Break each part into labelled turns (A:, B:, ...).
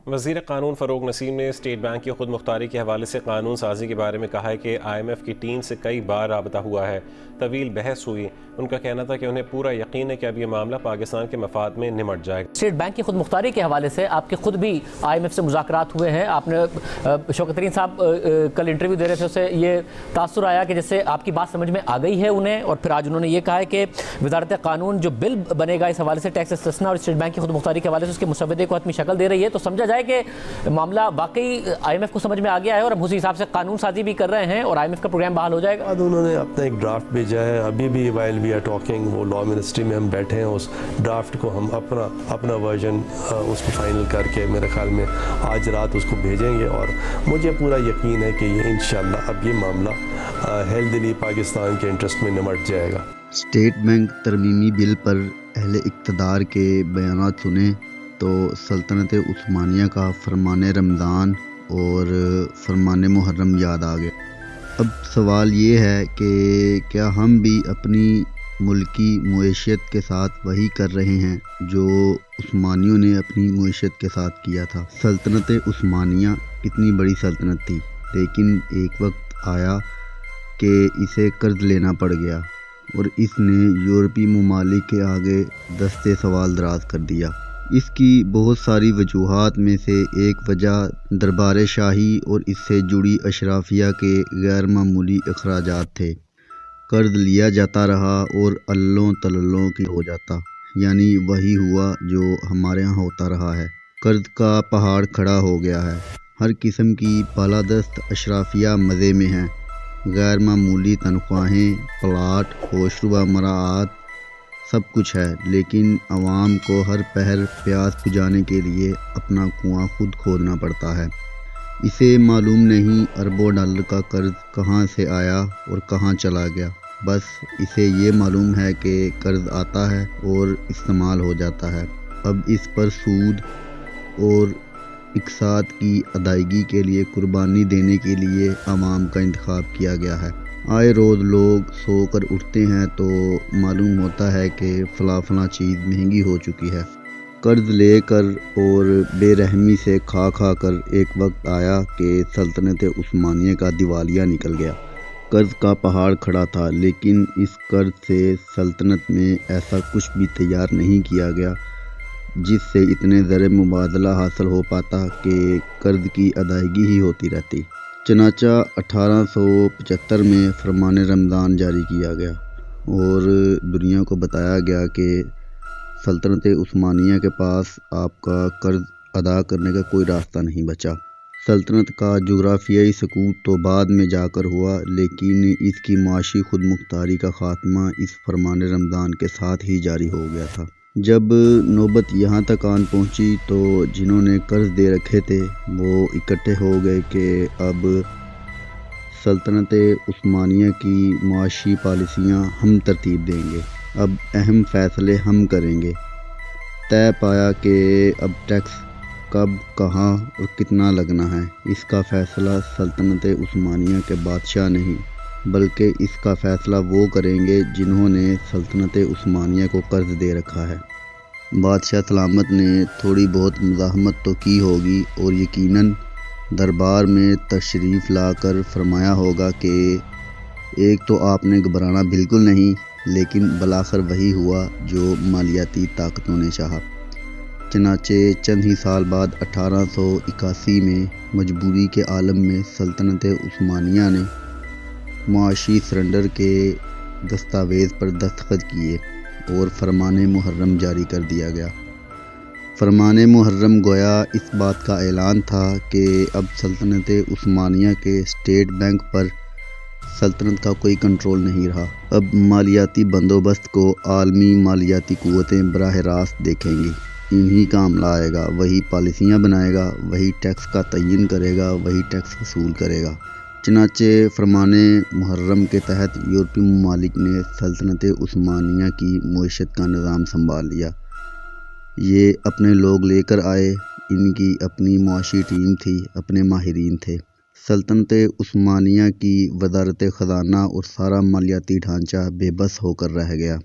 A: وزیر قانون فروغ نسیم نے اسٹیٹ بینک کی خود مختاری کے حوالے سے قانون سازی کے بارے میں کہا ہے کہ IMF کی ٹیم سے کئی بار رابطہ ہوا ہے، طویل بحث ہوئی۔ ان کا کہنا تھا کہ انہیں پورا یقین ہے کہ اب یہ معاملہ پاکستان کے مفاد میں نمٹ جائے گا۔
B: اسٹیٹ بینک کی خود مختاری کے حوالے سے آپ کے خود بھی IMF سے مذاکرات ہوئے ہیں، آپ نے شوکت ترین صاحب کل انٹرویو دے رہے تھے، اس سے یہ تاثر آیا کہ جیسے آپ کی بات سمجھ میں آ گئی ہے انہیں، اور پھر آج انہوں نے یہ کہا ہے کہ وزارت قانون جو بل بنے گا اس حوالے سے ٹیکس استثنا اور اسٹیٹ بینک کی خود مختاری کے حوالے سے اس کے مسودے کو حتمی شکل دے رہی ہے، تو سمجھا جائے کہ معاملہ واقعی IMF کو سمجھ میں آ گیا ہے اور اب اسی حساب سے قانون سازی بھی کر رہے ہیں اور IMF کا پروگرام بحال ہو جائے گا۔
C: انہوں نے اپنا ایک ڈرافٹ بھیجا ہے، ابھی بھی وائل وی آر ٹاکنگ وہ لا منسٹری میں ہم بیٹھے ہیں، اس ڈرافٹ کو ہم اپنا ورژن اس کو فائنل کر کے میرے خیال میں آج رات اس کو بھیجیں گے، اور مجھے پورا یقین ہے کہ یہ انشاءاللہ اب یہ معاملہ ہیلدلی پاکستان کے انٹرسٹ میں نمٹ جائے گا۔
D: اسٹیٹ بینک ترمیمی بل پر اہل اقتدار کے بیانات سنیں تو سلطنت عثمانیہ کا فرمان رمضان اور فرمان محرم یاد آ گیا۔ اب سوال یہ ہے کہ کیا ہم بھی اپنی ملکی معیشت کے ساتھ وہی کر رہے ہیں جو عثمانیوں نے اپنی معیشت کے ساتھ کیا تھا؟ سلطنت عثمانیہ کتنی بڑی سلطنت تھی، لیکن ایک وقت آیا کہ اسے قرض لینا پڑ گیا اور اس نے یورپی ممالک کے آگے دستے سوال دراز کر دیا۔ اس کی بہت ساری وجوہات میں سے ایک وجہ دربار شاہی اور اس سے جڑی اشرافیہ کے غیر معمولی اخراجات تھے۔ قرض لیا جاتا رہا اور اللوں تللوں کی ہو جاتا، یعنی وہی ہوا جو ہمارے ہاں ہوتا رہا ہے۔ قرض کا پہاڑ کھڑا ہو گیا ہے، ہر قسم کی بالادست اشرافیہ مزے میں ہیں، غیر معمولی تنخواہیں، پلاٹ، ہوشربا مراعات، سب کچھ ہے، لیکن عوام کو ہر پہر پیاس بجھانے کے لیے اپنا کنواں خود کھودنا پڑتا ہے۔ اسے معلوم نہیں اربوں ڈالر کا قرض کہاں سے آیا اور کہاں چلا گیا، بس اسے یہ معلوم ہے کہ قرض آتا ہے اور استعمال ہو جاتا ہے۔ اب اس پر سود اور اقساط کی ادائیگی کے لیے قربانی دینے کے لیے عوام کا انتخاب کیا گیا ہے۔ آئے روز لوگ سو کر اٹھتے ہیں تو معلوم ہوتا ہے کہ فلاں چیز مہنگی ہو چکی ہے۔ قرض لے کر اور بے رحمی سے کھا کر ایک وقت آیا کہ سلطنت عثمانیہ کا دیوالیہ نکل گیا۔ قرض کا پہاڑ کھڑا تھا، لیکن اس قرض سے سلطنت میں ایسا کچھ بھی تیار نہیں کیا گیا جس سے اتنے زر مبادلہ حاصل ہو پاتا کہ قرض کی ادائیگی ہی ہوتی رہتی۔ چنانچہ 1875 میں فرمان رمضان جاری کیا گیا اور دنیا کو بتایا گیا کہ سلطنت عثمانیہ کے پاس آپ کا قرض ادا کرنے کا کوئی راستہ نہیں بچا۔ سلطنت کا جغرافیائی سقوط تو بعد میں جا کر ہوا، لیکن اس کی معاشی خود مختاری کا خاتمہ اس فرمان رمضان کے ساتھ ہی جاری ہو گیا تھا۔ جب نوبت یہاں تک آن پہنچی تو جنہوں نے قرض دے رکھے تھے وہ اکٹھے ہو گئے کہ اب سلطنت عثمانیہ کی معاشی پالیسیاں ہم ترتیب دیں گے، اب اہم فیصلے ہم کریں گے۔ طے پایا کہ اب ٹیکس کب، کہاں اور کتنا لگنا ہے، اس کا فیصلہ سلطنت عثمانیہ کے بادشاہ نہیں بلکہ اس کا فیصلہ وہ کریں گے جنہوں نے سلطنت عثمانیہ کو قرض دے رکھا ہے۔ بادشاہ سلامت نے تھوڑی بہت مزاحمت تو کی ہوگی اور یقیناً دربار میں تشریف لا کر فرمایا ہوگا کہ ایک تو آپ نے گھبرانا بالکل نہیں، لیکن بالآخر وہی ہوا جو مالیاتی طاقتوں نے چاہا۔ چنانچہ چند ہی سال بعد 1881 میں مجبوری کے عالم میں سلطنت عثمانیہ نے معاشی سرنڈر کے دستاویز پر دستخط کیے اور فرمان محرم جاری کر دیا گیا۔ فرمان محرم گویا اس بات کا اعلان تھا کہ اب سلطنت عثمانیہ کے اسٹیٹ بینک پر سلطنت کا کوئی کنٹرول نہیں رہا۔ اب مالیاتی بندوبست کو عالمی مالیاتی قوتیں براہ راست دیکھیں گی، انہی کا عملہ آئے گا، وہی پالیسیاں بنائے گا، وہی ٹیکس کا تعین کرے گا، وہی ٹیکس وصول کرے گا۔ چنانچہ فرمان محرم کے تحت یورپی ممالک نے سلطنت عثمانیہ کی معیشت کا نظام سنبھال لیا۔ یہ اپنے لوگ لے کر آئے، ان کی اپنی معاشی ٹیم تھی، اپنے ماہرین تھے۔ سلطنت عثمانیہ کی وزارت خزانہ اور سارا مالیاتی ڈھانچہ بے بس ہو کر رہ گیا۔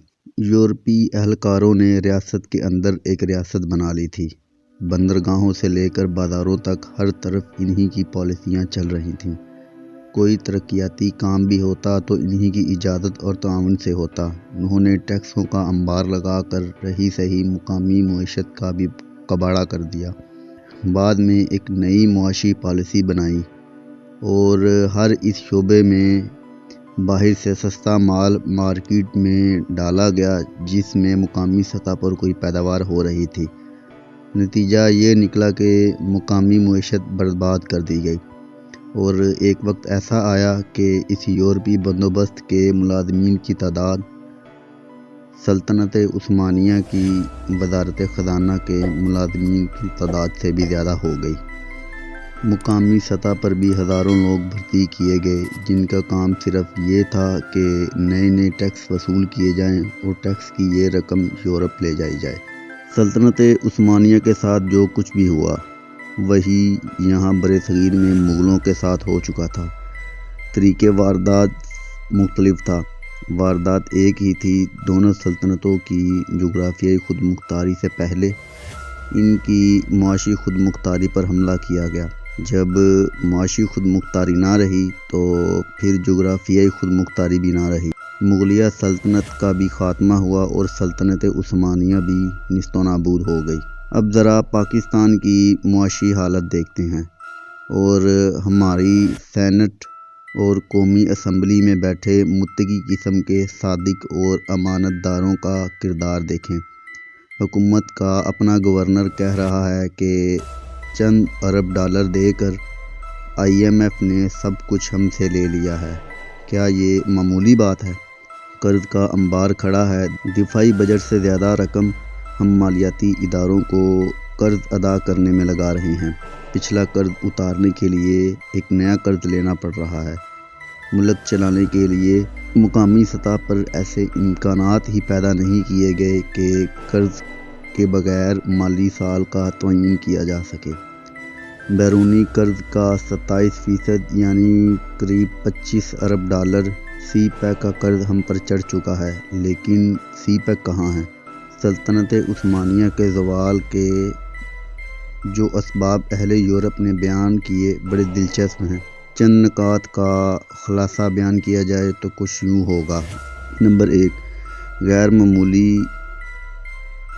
D: یورپی اہلکاروں نے ریاست کے اندر ایک ریاست بنا لی تھی، بندرگاہوں سے لے کر بازاروں تک ہر طرف انہی کی پالیسیاں چل رہی تھیں۔ کوئی ترقیاتی کام بھی ہوتا تو انہی کی اجازت اور تعاون سے ہوتا۔ انہوں نے ٹیکسوں کا انبار لگا کر رہی سہی مقامی معیشت کا بھی کباڑہ کر دیا۔ بعد میں ایک نئی معاشی پالیسی بنائی اور ہر اس شعبے میں باہر سے سستا مال مارکیٹ میں ڈالا گیا جس میں مقامی سطح پر کوئی پیداوار ہو رہی تھی۔ نتیجہ یہ نکلا کہ مقامی معیشت برباد کر دی گئی، اور ایک وقت ایسا آیا کہ اس یورپی بندوبست کے ملازمین کی تعداد سلطنت عثمانیہ کی وزارت خزانہ کے ملازمین کی تعداد سے بھی زیادہ ہو گئی۔ مقامی سطح پر بھی ہزاروں لوگ بھرتی کیے گئے جن کا کام صرف یہ تھا کہ نئے ٹیکس وصول کیے جائیں اور ٹیکس کی یہ رقم یورپ لے جائی جائے۔ سلطنت عثمانیہ کے ساتھ جو کچھ بھی ہوا وہی یہاں برصغیر میں مغلوں کے ساتھ ہو چکا تھا۔ طریقِ واردات مختلف تھا، واردات ایک ہی تھی۔ دونوں سلطنتوں کی جغرافیائی خود مختاری سے پہلے ان کی معاشی خود مختاری پر حملہ کیا گیا۔ جب معاشی خود مختاری نہ رہی تو پھر جغرافیائی خود مختاری بھی نہ رہی۔ مغلیہ سلطنت کا بھی خاتمہ ہوا اور سلطنت عثمانیہ بھی نیست و نابود ہو گئی۔ اب ذرا پاکستان کی معاشی حالت دیکھتے ہیں اور ہماری سینٹ اور قومی اسمبلی میں بیٹھے متقی قسم کے صادق اور امانت داروں کا کردار دیکھیں۔ حکومت کا اپنا گورنر کہہ رہا ہے کہ چند ارب ڈالر دے کر IMF نے سب کچھ ہم سے لے لیا ہے۔ کیا یہ معمولی بات ہے؟ قرض کا انبار کھڑا ہے، دفاعی بجٹ سے زیادہ رقم ہم مالیاتی اداروں کو قرض ادا کرنے میں لگا رہے ہیں۔ پچھلا قرض اتارنے کے لیے ایک نیا قرض لینا پڑ رہا ہے۔ ملک چلانے کے لیے مقامی سطح پر ایسے امکانات ہی پیدا نہیں کیے گئے کہ قرض کے بغیر مالی سال کا تعین کیا جا سکے۔ بیرونی قرض کا 27% یعنی قریب 25 ارب ڈالر سی پیک کا قرض ہم پر چڑھ چکا ہے، لیکن سی پیک کہاں ہے؟ سلطنت عثمانیہ کے زوال کے جو اسباب اہل یورپ نے بیان کیے بڑے دلچسپ ہیں۔ چند نکات کا خلاصہ بیان کیا جائے تو کچھ یوں ہوگا۔ نمبر 1، غیر معمولی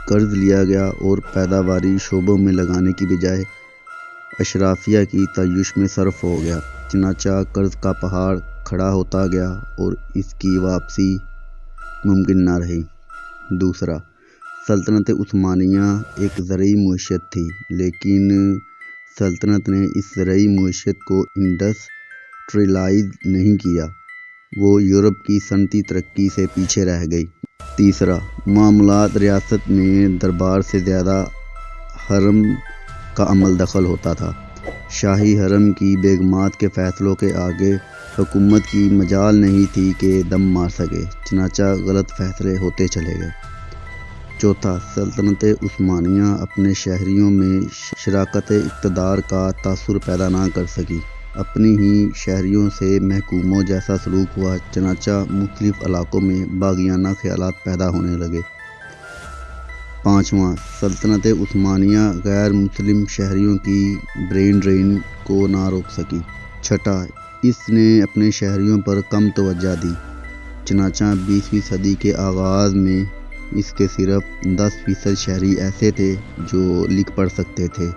D: قرض لیا گیا اور پیداواری شعبوں میں لگانے کی بجائے اشرافیہ کی تعیش میں صرف ہو گیا، چنانچہ قرض کا پہاڑ کھڑا ہوتا گیا اور اس کی واپسی ممکن نہ رہی۔ دوسرا، سلطنت عثمانیہ ایک زرعی معیشت تھی، لیکن سلطنت نے اس زرعی معیشت کو انڈسٹریلائز نہیں کیا، وہ یورپ کی صنعتی ترقی سے پیچھے رہ گئی۔ تیسرا، معاملات ریاست میں دربار سے زیادہ حرم کا عمل دخل ہوتا تھا۔ شاہی حرم کی بیگمات کے فیصلوں کے آگے حکومت کی مجال نہیں تھی کہ دم مار سکے، چنانچہ غلط فیصلے ہوتے چلے گئے۔ چوتھا، سلطنت عثمانیہ اپنے شہریوں میں شراکت اقتدار کا تاثر پیدا نہ کر سکی، اپنی ہی شہریوں سے محکوموں جیسا سلوک ہوا، چنانچہ مختلف علاقوں میں باغیانہ خیالات پیدا ہونے لگے۔ پانچواں، سلطنت عثمانیہ غیر مسلم شہریوں کی برین ڈرین کو نہ روک سکی۔ چھٹا، اس نے اپنے شہریوں پر کم توجہ دی، چنانچہ 20ویں صدی کے آغاز میں اس کے صرف 10% شہری ایسے تھے جو لکھ پڑھ سکتے تھے۔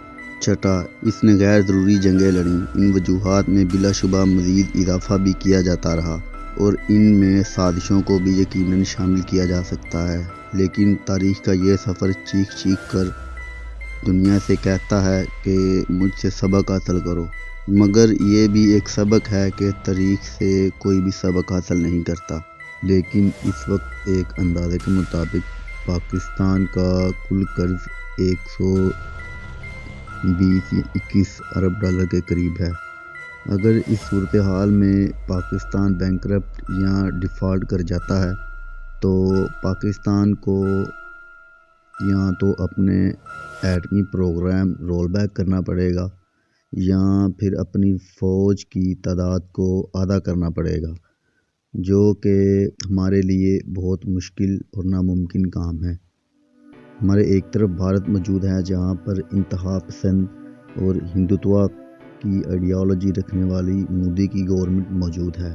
D: چھٹا، اس نے غیر ضروری جنگیں لڑیں۔ ان وجوہات میں بلا شبہ مزید اضافہ بھی کیا جاتا رہا اور ان میں سازشوں کو بھی یقیناً شامل کیا جا سکتا ہے، لیکن تاریخ کا یہ سفر چیخ چیخ کر دنیا سے کہتا ہے کہ مجھ سے سبق حاصل کرو، مگر یہ بھی ایک سبق ہے کہ تاریخ سے کوئی بھی سبق حاصل نہیں کرتا۔ لیکن اس وقت ایک اندازے کے مطابق پاکستان کا کل قرض 120 یا 21 ارب ڈالر کے قریب ہے۔ اگر اس صورتحال میں پاکستان بینکرپٹ یا ڈیفالٹ کر جاتا ہے تو پاکستان کو یا تو اپنے ایٹمی پروگرام رول بیک کرنا پڑے گا یا پھر اپنی فوج کی تعداد کو آدھا کرنا پڑے گا، جو کہ ہمارے لیے بہت مشکل اور ناممکن کام ہے۔ ہمارے ایک طرف بھارت موجود ہے جہاں پر انتہا پسند اور ہندوتوا کی آئیڈیالوجی رکھنے والی مودی کی گورنمنٹ موجود ہے،